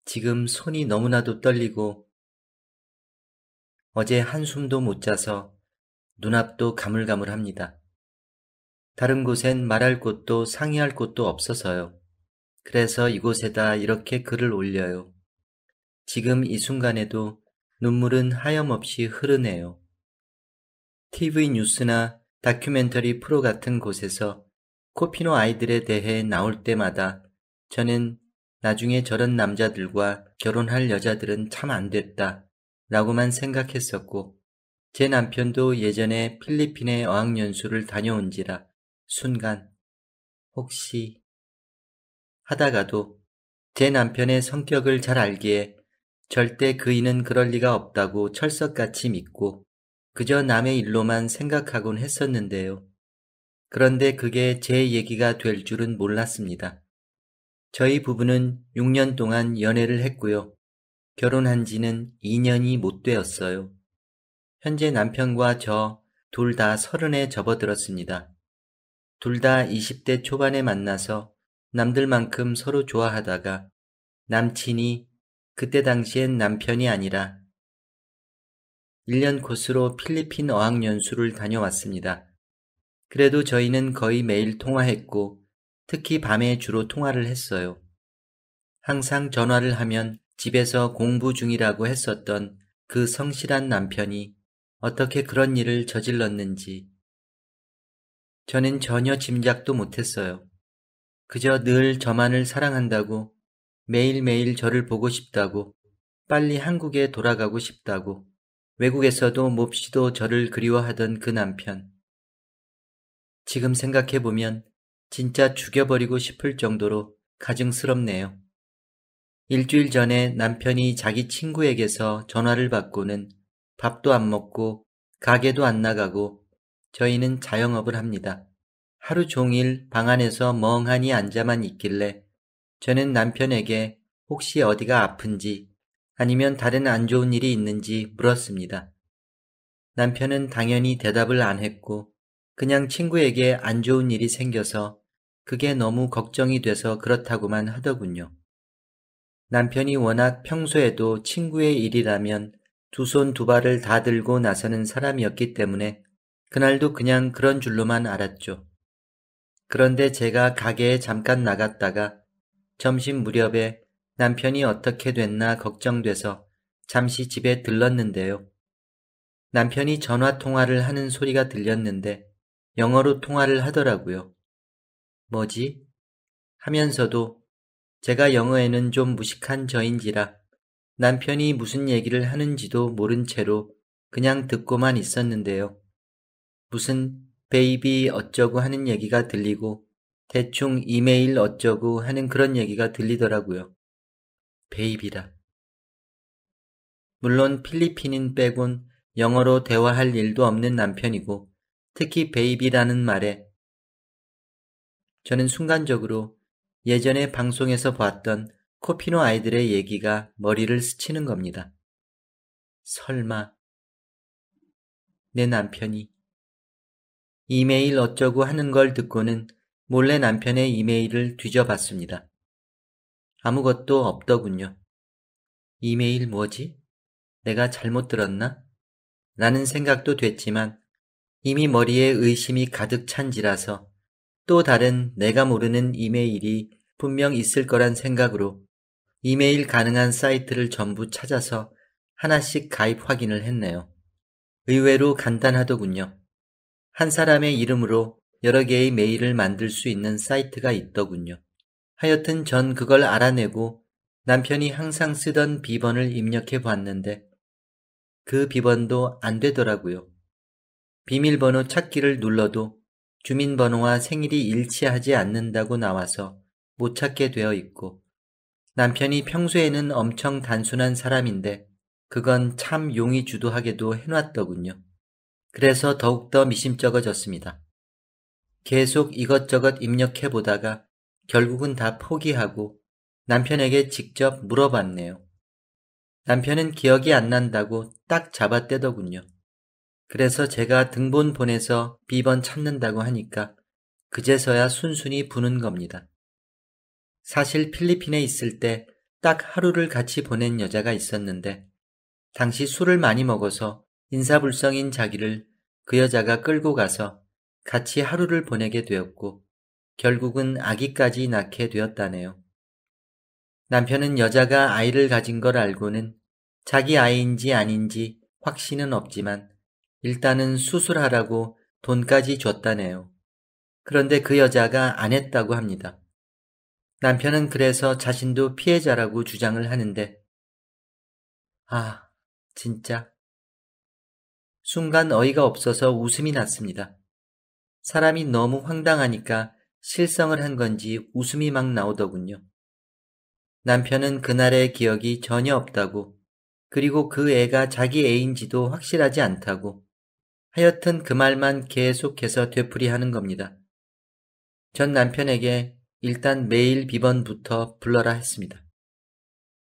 지금 손이 너무나도 떨리고 어제 한숨도 못 자서 눈앞도 가물가물합니다. 다른 곳엔 말할 곳도 상의할 곳도 없어서요. 그래서 이곳에다 이렇게 글을 올려요. 지금 이 순간에도 눈물은 하염없이 흐르네요. TV 뉴스나 다큐멘터리 프로 같은 곳에서 코피노 아이들에 대해 나올 때마다 저는 나중에 저런 남자들과 결혼할 여자들은 참 안 됐다 라고만 생각했었고, 제 남편도 예전에 필리핀에 어학연수를 다녀온지라 순간 혹시 하다가도 제 남편의 성격을 잘 알기에 절대 그이는 그럴 리가 없다고 철석같이 믿고 그저 남의 일로만 생각하곤 했었는데요. 그런데 그게 제 얘기가 될 줄은 몰랐습니다. 저희 부부는 6년 동안 연애를 했고요. 결혼한 지는 2년이 못 되었어요. 현재 남편과 저 둘 다 30에 접어들었습니다. 둘 다 20대 초반에 만나서 남들만큼 서로 좋아하다가 남친이 그때 당시엔 남편이 아니라 1년 코스로 필리핀 어학연수를 다녀왔습니다. 그래도 저희는 거의 매일 통화했고 특히 밤에 주로 통화를 했어요. 항상 전화를 하면 집에서 공부 중이라고 했었던 그 성실한 남편이 어떻게 그런 일을 저질렀는지 저는 전혀 짐작도 못했어요. 그저 늘 저만을 사랑한다고, 매일매일 저를 보고 싶다고, 빨리 한국에 돌아가고 싶다고, 외국에서도 몹시도 저를 그리워하던 그 남편. 지금 생각해보면 진짜 죽여버리고 싶을 정도로 가증스럽네요. 일주일 전에 남편이 자기 친구에게서 전화를 받고는 밥도 안 먹고 가게도 안 나가고 저희는 자영업을 합니다. 하루 종일 방 안에서 멍하니 앉아만 있길래 저는 남편에게 혹시 어디가 아픈지 아니면 다른 안 좋은 일이 있는지 물었습니다. 남편은 당연히 대답을 안 했고 그냥 친구에게 안 좋은 일이 생겨서 그게 너무 걱정이 돼서 그렇다고만 하더군요. 남편이 워낙 평소에도 친구의 일이라면 두 손 두 발을 다 들고 나서는 사람이었기 때문에 그날도 그냥 그런 줄로만 알았죠. 그런데 제가 가게에 잠깐 나갔다가 점심 무렵에 남편이 어떻게 됐나 걱정돼서 잠시 집에 들렀는데요. 남편이 전화 통화를 하는 소리가 들렸는데 영어로 통화를 하더라고요. 뭐지? 하면서도 제가 영어에는 좀 무식한 저인지라 남편이 무슨 얘기를 하는지도 모른 채로 그냥 듣고만 있었는데요. 무슨 베이비 어쩌고 하는 얘기가 들리고 대충 이메일 어쩌고 하는 그런 얘기가 들리더라고요. 베이비라. 물론 필리핀인 빼곤 영어로 대화할 일도 없는 남편이고 특히 베이비라는 말에 저는 순간적으로 예전에 방송에서 봤던 코피노 아이들의 얘기가 머리를 스치는 겁니다. 설마 내 남편이 이메일 어쩌고 하는 걸 듣고는 몰래 남편의 이메일을 뒤져봤습니다. 아무것도 없더군요. 이메일 뭐지? 내가 잘못 들었나? 라는 생각도 됐지만 이미 머리에 의심이 가득 찬지라서 또 다른 내가 모르는 이메일이 분명 있을 거란 생각으로 이메일 가능한 사이트를 전부 찾아서 하나씩 가입 확인을 했네요. 의외로 간단하더군요. 한 사람의 이름으로 여러 개의 메일을 만들 수 있는 사이트가 있더군요. 하여튼 전 그걸 알아내고 남편이 항상 쓰던 비번을 입력해 봤는데 그 비번도 안 되더라고요. 비밀번호 찾기를 눌러도 주민번호와 생일이 일치하지 않는다고 나와서 못 찾게 되어 있고 남편이 평소에는 엄청 단순한 사람인데 그건 참 용의주도하게도 해놨더군요. 그래서 더욱더 미심쩍어졌습니다. 계속 이것저것 입력해보다가 결국은 다 포기하고 남편에게 직접 물어봤네요. 남편은 기억이 안 난다고 딱 잡아떼더군요. 그래서 제가 등본 보내서 비번 찾는다고 하니까 그제서야 순순히 부는 겁니다. 사실 필리핀에 있을 때 딱 하루를 같이 보낸 여자가 있었는데 당시 술을 많이 먹어서 인사불성인 자기를 그 여자가 끌고 가서 같이 하루를 보내게 되었고 결국은 아기까지 낳게 되었다네요. 남편은 여자가 아이를 가진 걸 알고는 자기 아이인지 아닌지 확신은 없지만 일단은 수술하라고 돈까지 줬다네요. 그런데 그 여자가 안 했다고 합니다. 남편은 그래서 자신도 피해자라고 주장을 하는데 아, 진짜 순간 어이가 없어서 웃음이 났습니다. 사람이 너무 황당하니까 실성을 한 건지 웃음이 막 나오더군요. 남편은 그날의 기억이 전혀 없다고, 그리고 그 애가 자기 애인지도 확실하지 않다고, 하여튼 그 말만 계속해서 되풀이하는 겁니다. 전 남편에게 일단 메일 비번부터 불러라 했습니다.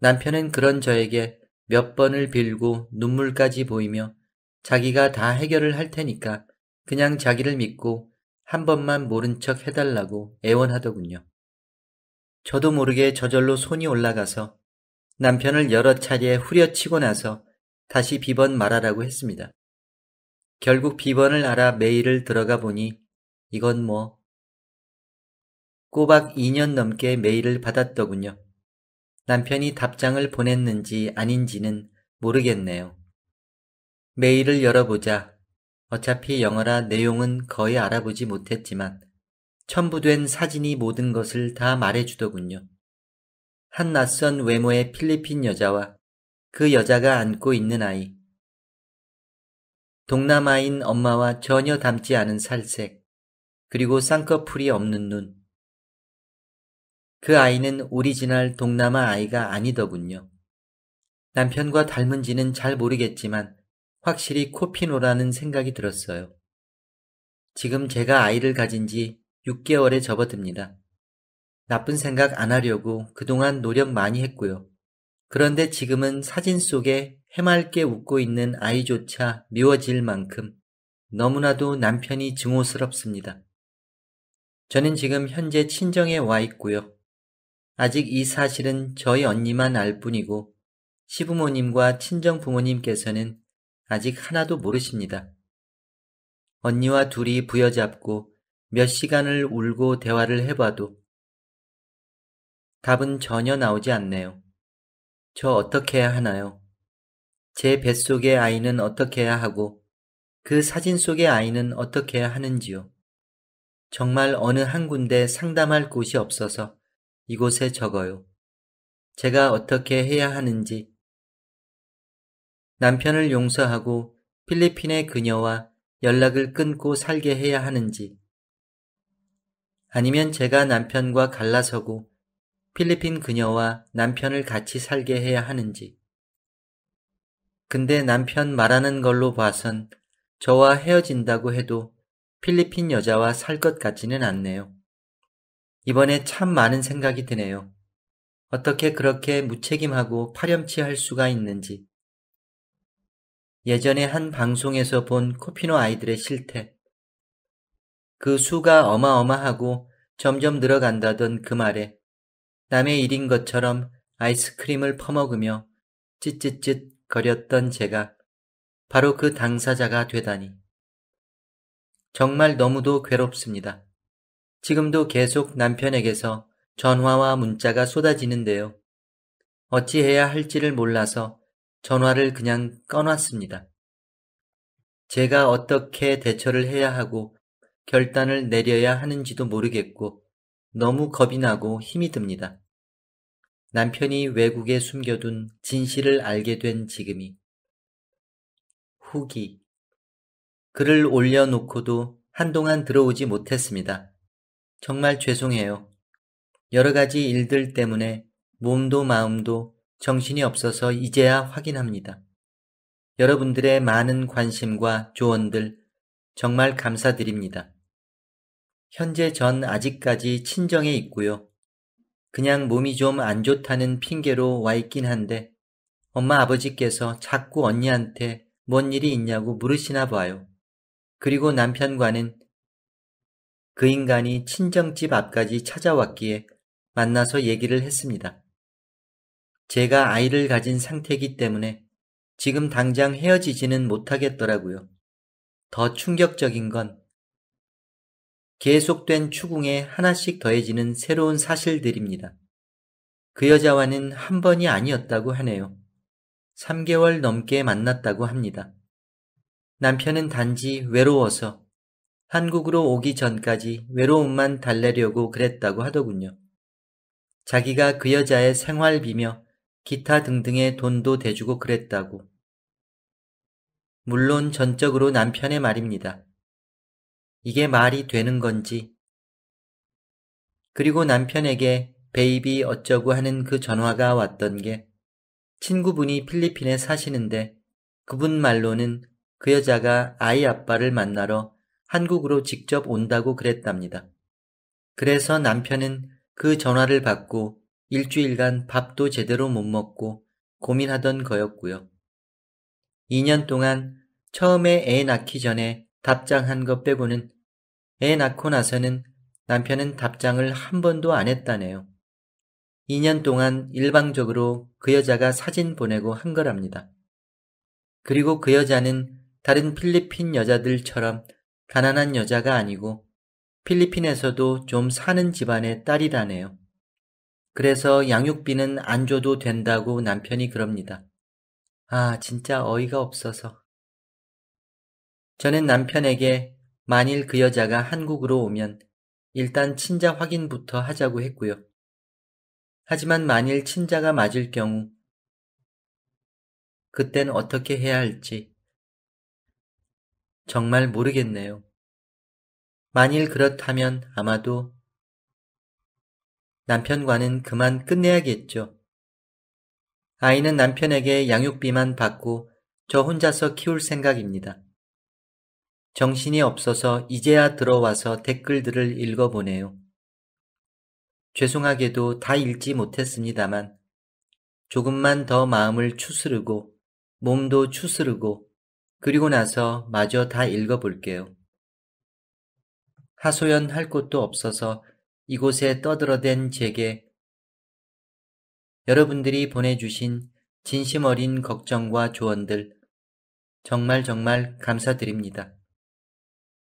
남편은 그런 저에게 몇 번을 빌고 눈물까지 보이며 자기가 다 해결을 할 테니까 그냥 자기를 믿고 한 번만 모른 척 해달라고 애원하더군요. 저도 모르게 저절로 손이 올라가서 남편을 여러 차례 후려치고 나서 다시 비번 말하라고 했습니다. 결국 비번을 알아 메일을 들어가 보니 이건 뭐 꼬박 2년 넘게 메일을 받았더군요. 남편이 답장을 보냈는지 아닌지는 모르겠네요. 메일을 열어보자 어차피 영어라 내용은 거의 알아보지 못했지만 첨부된 사진이 모든 것을 다 말해주더군요. 한 낯선 외모의 필리핀 여자와 그 여자가 안고 있는 아이, 동남아인 엄마와 전혀 닮지 않은 살색, 그리고 쌍꺼풀이 없는 눈. 그 아이는 오리지널 동남아 아이가 아니더군요. 남편과 닮은지는 잘 모르겠지만 확실히 코피노라는 생각이 들었어요. 지금 제가 아이를 가진 지 6개월에 접어듭니다. 나쁜 생각 안 하려고 그동안 노력 많이 했고요. 그런데 지금은 사진 속에 해맑게 웃고 있는 아이조차 미워질 만큼 너무나도 남편이 증오스럽습니다. 저는 지금 현재 친정에 와 있고요. 아직 이 사실은 저희 언니만 알 뿐이고 시부모님과 친정 부모님께서는 아직 하나도 모르십니다. 언니와 둘이 부여잡고 몇 시간을 울고 대화를 해봐도 답은 전혀 나오지 않네요. 저 어떻게 해야 하나요? 제 뱃속의 아이는 어떻게 해야 하고 그 사진 속의 아이는 어떻게 해야 하는지요. 정말 어느 한 군데 상담할 곳이 없어서 이곳에 적어요. 제가 어떻게 해야 하는지. 남편을 용서하고 필리핀의 그녀와 연락을 끊고 살게 해야 하는지. 아니면 제가 남편과 갈라서고 필리핀 그녀와 남편을 같이 살게 해야 하는지. 근데 남편 말하는 걸로 봐선 저와 헤어진다고 해도 필리핀 여자와 살 것 같지는 않네요. 이번에 참 많은 생각이 드네요. 어떻게 그렇게 무책임하고 파렴치할 수가 있는지. 예전에 한 방송에서 본 코피노 아이들의 실태. 그 수가 어마어마하고 점점 늘어간다던 그 말에 남의 일인 것처럼 아이스크림을 퍼먹으며 찌찌찌 거렸던 제가 바로 그 당사자가 되다니. 정말 너무도 괴롭습니다. 지금도 계속 남편에게서 전화와 문자가 쏟아지는데요. 어찌해야 할지를 몰라서 전화를 그냥 꺼놨습니다. 제가 어떻게 대처를 해야 하고 결단을 내려야 하는지도 모르겠고 너무 겁이 나고 힘이 듭니다. 남편이 외국에 숨겨둔 진실을 알게 된 지금이. 후기. 글을 올려놓고도 한동안 들어오지 못했습니다. 정말 죄송해요. 여러 가지 일들 때문에 몸도 마음도 정신이 없어서 이제야 확인합니다. 여러분들의 많은 관심과 조언들 정말 감사드립니다. 현재 전 아직까지 친정에 있고요. 그냥 몸이 좀 안 좋다는 핑계로 와 있긴 한데 엄마 아버지께서 자꾸 언니한테 뭔 일이 있냐고 물으시나 봐요. 그리고 남편과는 그 인간이 친정집 앞까지 찾아왔기에 만나서 얘기를 했습니다. 제가 아이를 가진 상태이기 때문에 지금 당장 헤어지지는 못하겠더라고요. 더 충격적인 건 계속된 추궁에 하나씩 더해지는 새로운 사실들입니다. 그 여자와는 한 번이 아니었다고 하네요. 3개월 넘게 만났다고 합니다. 남편은 단지 외로워서 한국으로 오기 전까지 외로움만 달래려고 그랬다고 하더군요. 자기가 그 여자의 생활비며 기타 등등의 돈도 대주고 그랬다고. 물론 전적으로 남편의 말입니다. 이게 말이 되는 건지. 그리고 남편에게 베이비 어쩌고 하는 그 전화가 왔던 게 친구분이 필리핀에 사시는데 그분 말로는 그 여자가 아이 아빠를 만나러 한국으로 직접 온다고 그랬답니다. 그래서 남편은 그 전화를 받고 일주일간 밥도 제대로 못 먹고 고민하던 거였고요. 2년 동안 처음에 애 낳기 전에 답장한 것 빼고는 애 낳고 나서는 남편은 답장을 한 번도 안 했다네요. 2년 동안 일방적으로 그 여자가 사진 보내고 한 거랍니다. 그리고 그 여자는 다른 필리핀 여자들처럼 가난한 여자가 아니고 필리핀에서도 좀 사는 집안의 딸이라네요. 그래서 양육비는 안 줘도 된다고 남편이 그럽니다. 아, 진짜 어이가 없어서. 저는 남편에게 만일 그 여자가 한국으로 오면 일단 친자 확인부터 하자고 했고요. 하지만 만일 친자가 맞을 경우 그땐 어떻게 해야 할지 정말 모르겠네요. 만일 그렇다면 아마도 남편과는 그만 끝내야겠죠. 아이는 남편에게 양육비만 받고 저 혼자서 키울 생각입니다. 정신이 없어서 이제야 들어와서 댓글들을 읽어보네요. 죄송하게도 다 읽지 못했습니다만 조금만 더 마음을 추스르고 몸도 추스르고 그리고 나서 마저 다 읽어볼게요. 하소연할 곳도 없어서 이곳에 떠들어댄 제게 여러분들이 보내주신 진심 어린 걱정과 조언들 정말 감사드립니다.